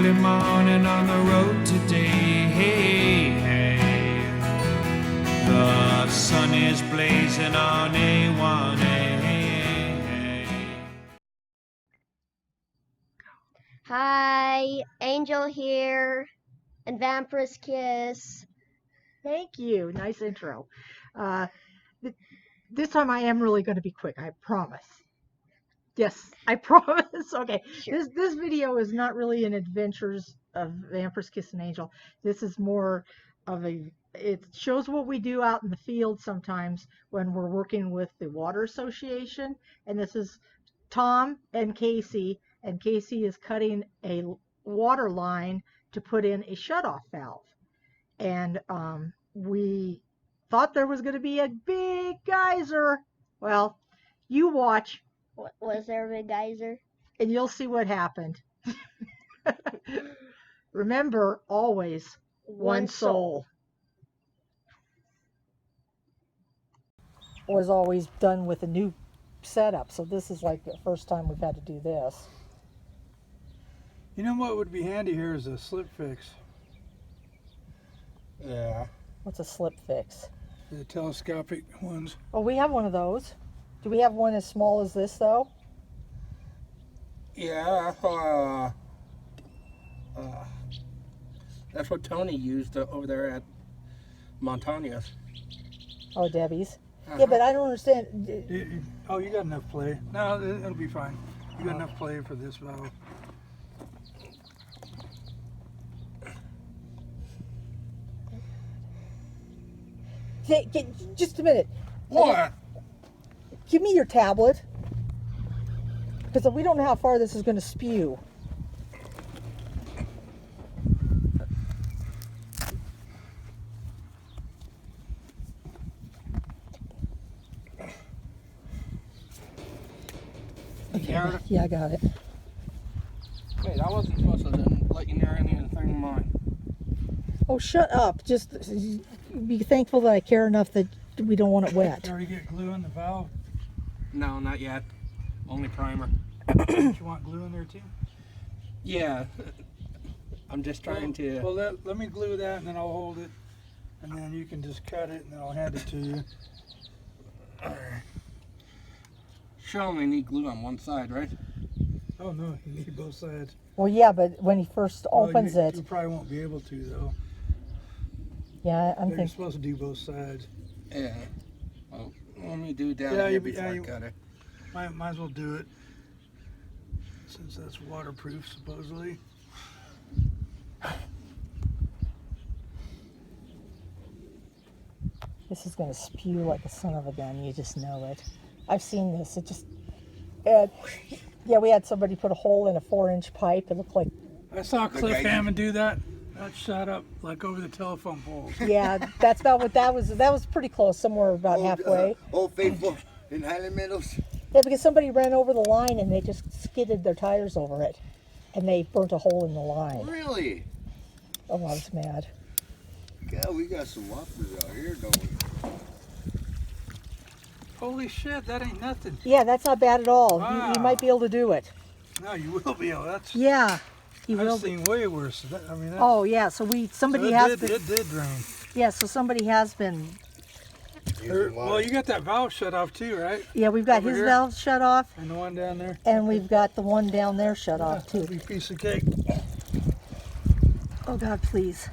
early morning on the road today. Hey, hey. The sun is blazing on A1. Hi, Angel here, and Vampyresskiss. Thank you. Nice intro. This time I am really going to be quick. I promise. Yes, I promise. Okay. Sure. This video is not really an adventures of Vampyresskiss and Angel. This is more of it shows what we do out in the field sometimes when we're working with the Water Association. And this is Tom and Casey is cutting a water line to put in a shutoff valve. And we thought there was going to be a big geyser. Well, you watch. Was there a big geyser? And you'll see what happened. Remember, always one soul. Was always done with a new setup, so this is like the first time we've had to do this. You know what would be handy here is a slip fix. Yeah. What's a slip fix? The telescopic ones. Oh, we have one of those. Do we have one as small as this, though? Yeah. That's what Tony used over there at Montagna's. Oh, Debbie's. Yeah, but I don't understand. Oh, you got enough play. No, it'll be fine. You got enough play for this valve. Just a minute. What? Give me your tablet. Because we don't know how far this is going to spew. Okay, yeah, I got it. Wait, I wasn't supposed to let you near anything of mine. Oh, shut up. Just be thankful that I care enough that we don't want it wet. You already get glue in the valve? No, not yet. Only primer. Don't you want glue in there too? Yeah. I'm just trying to... Well, let me glue that and then I'll hold it. And then you can just cut it and then I'll hand it to you. Sure, only need glue on one side, right? Oh no, you need both sides. Well, yeah, but when he first opens it... You probably won't be able to though. Yeah, I'm You're thinking... supposed to do both sides. Yeah. Well, let me do down here before I cut it. Might as well do it. Since that's waterproof, supposedly. This is going to spew like a son of a gun. You just know it. I've seen this. It just... yeah, we had somebody put a hole in a 4-inch pipe. It looked like... I saw Cliff Hammond do that. That shot up like over the telephone poles. Yeah, that's about what that was. That was pretty close, somewhere about halfway. Old Faithful in Highland Meadows. Yeah, because somebody ran over the line and they just skidded their tires over it. And they burnt a hole in the line. Really? Oh, I was mad. God, we got some whoppers out here, don't we? Holy shit, that ain't nothing. Yeah, that's not bad at all. Wow. You might be able to do it. No, you will be able. That's... Yeah. I've seen way worse. Oh yeah, so somebody has been. It did drain. Yeah, so somebody has been. Well, you got that valve shut off too, right? Yeah, we've got Over his here? valve shut off, And the one down there. and we've got the one down there shut off too. That'd be a piece of cake. Oh God, please.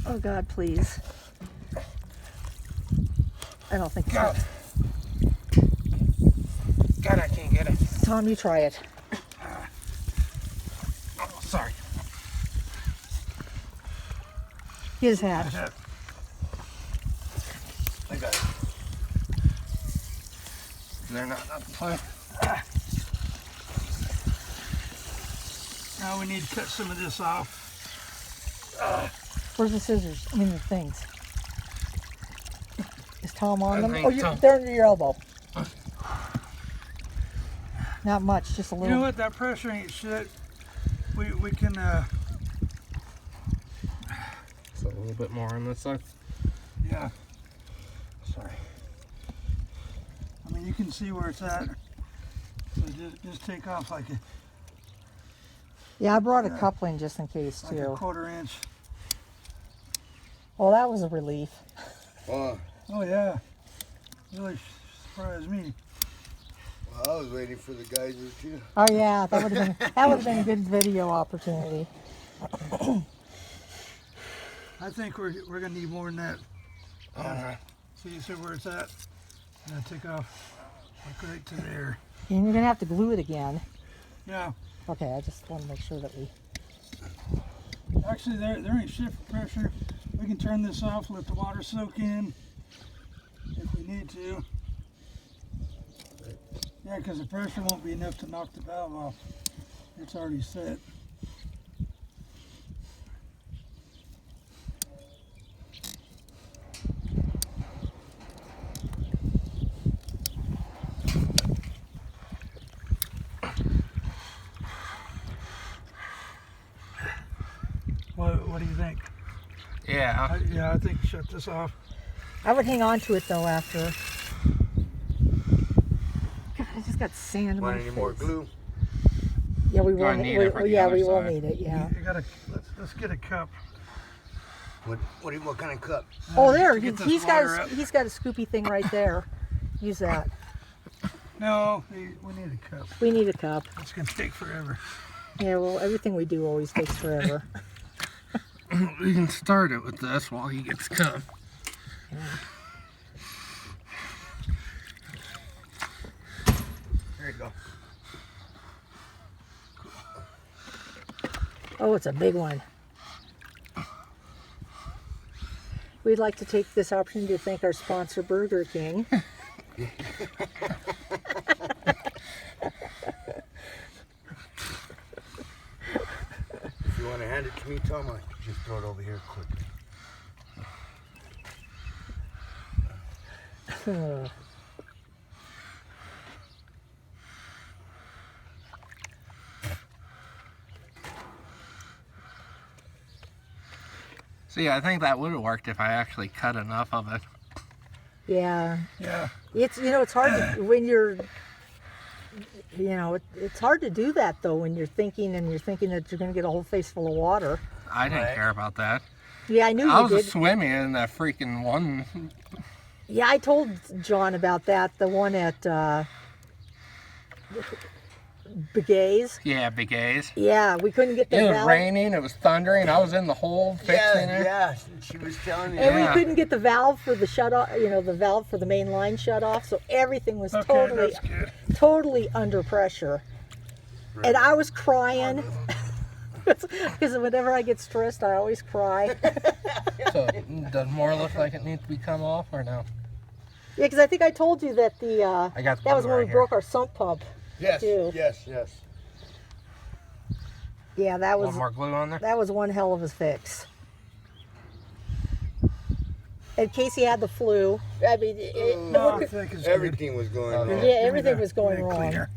Oh God, please. I don't think God. so. God, I can't get it. Tom, you try it. Oh, sorry. Get his hat. I got it. They're not up to play. Now we need to cut some of this off. Where's the scissors? I mean the things. Is Tom on them? think Oh, so. they're under your elbow. Not much, just a little. You know what? That pressure ain't shit. We can. So a little bit more on this side. Yeah. Sorry. I mean, you can see where it's at. So just take off like a. Yeah, I brought a Yeah. coupling just in case Like a too. 1/4 inch. Well, that was a relief. Oh, Oh yeah. Really surprised me. well, I was waiting for the geyser too. Oh yeah, that would have been a good video opportunity. I think we're gonna need more than that. See where it's at? I'm gonna take off like right to there. And you're gonna have to glue it again. Yeah. Okay, I just want to make sure that we. Actually, there ain't shift pressure. We can turn this off, let the water soak in if we need to. Yeah, because the pressure won't be enough to knock the valve off. It's already set. What do you think? Yeah. Yeah, I think shut this off. I would hang on to it though after. God, I just got sand in my Want face. any more glue? Yeah, we Gonna will need it for the yeah, other we will side. need it. Yeah. You gotta let's get a cup. What kind of cup? Oh, there. to get this He's got water up. he's got a scoopy thing right there. Use that. No, we need a cup. We need a cup. It's gonna take forever. Yeah, well, everything we do always takes forever. We can start it with this while he gets cut. There you go. Oh, it's a big one. We'd like to take this opportunity to thank our sponsor, Burger King. If you want to hand it to me, Tom, I just throw it over here quick. See, I think that would have worked if I actually cut enough of it. Yeah, Yeah. it's it's hard to, when you're it's hard to do that though when you're thinking that you're going to get a whole face full of water. I didn't Right. care about that. Yeah, I knew I you was did. swimming in that freaking one. Yeah, I told John about that. The one at Begay's. Yeah, big A's. Yeah, we couldn't get the It was valve. raining, it was thundering, I was in the hole fixing it. Yeah, she was telling me. And Yeah. we couldn't get the valve for the shut off, the valve for the main line shut off, so everything was Okay, totally, that's good. totally under pressure. And I was crying because whenever I get stressed, I always cry. So, does more look like it needs to be come off or no? Yeah, because I think I told you that I got that was one when right we here. broke our sump pump. Yes, too. yes. Yeah, that was One more glue on there? that was one hell of a fix. And Casey had the flu. I mean, No, I think it's good. Everything was going on. yeah, everything was Give me going a wrong. cleaner.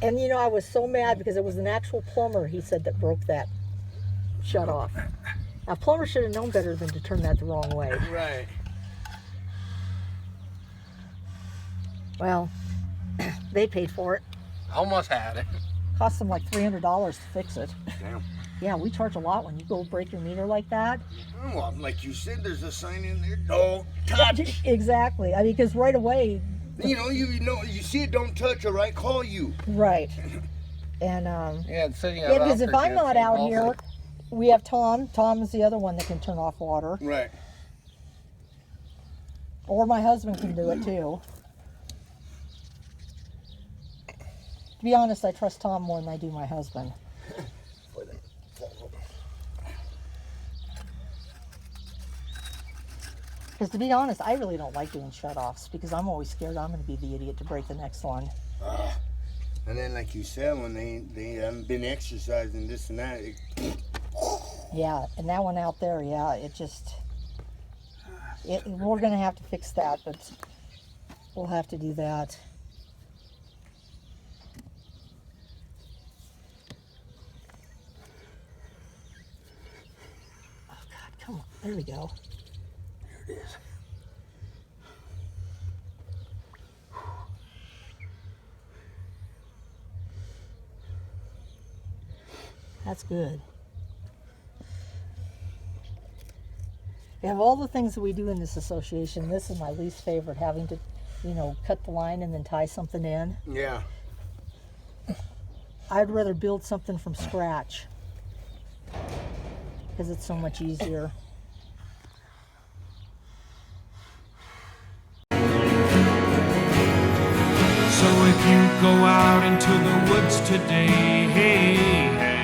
And I was so mad because it was an actual plumber, he said, that broke that shut off. Now, plumber should have known better than to turn that the wrong way. Right. Well, they paid for it. Almost had it. Cost them like $300 to fix it. Damn. Yeah, we charge a lot when you go break your meter like that. Well, like you said, there's a sign in there. Don't touch. Exactly. I mean, because right away, You see it, don't touch, all right? Call you. right. And Yeah, it's sitting yeah, because if I'm not out here, we have Tom. Tom is the other one that can turn off water. Right. Or my husband can do it too. To be honest, I trust Tom more than I do my husband. Because to be honest, I really don't like doing shut-offs because I'm always scared I'm going to be the idiot to break the next one. And then, like you said, when they haven't been exercising this and that, Yeah, and that one out there, yeah, we're going to have to fix that, but we'll have to do that. Oh, God, come on. There we go. there it is. That's good. Of all the things that we do in this association, this is my least favorite, having to, you know, cut the line and then tie something in. Yeah. I'd rather build something from scratch because it's so much easier. So if you go out into the woods today, hey, hey,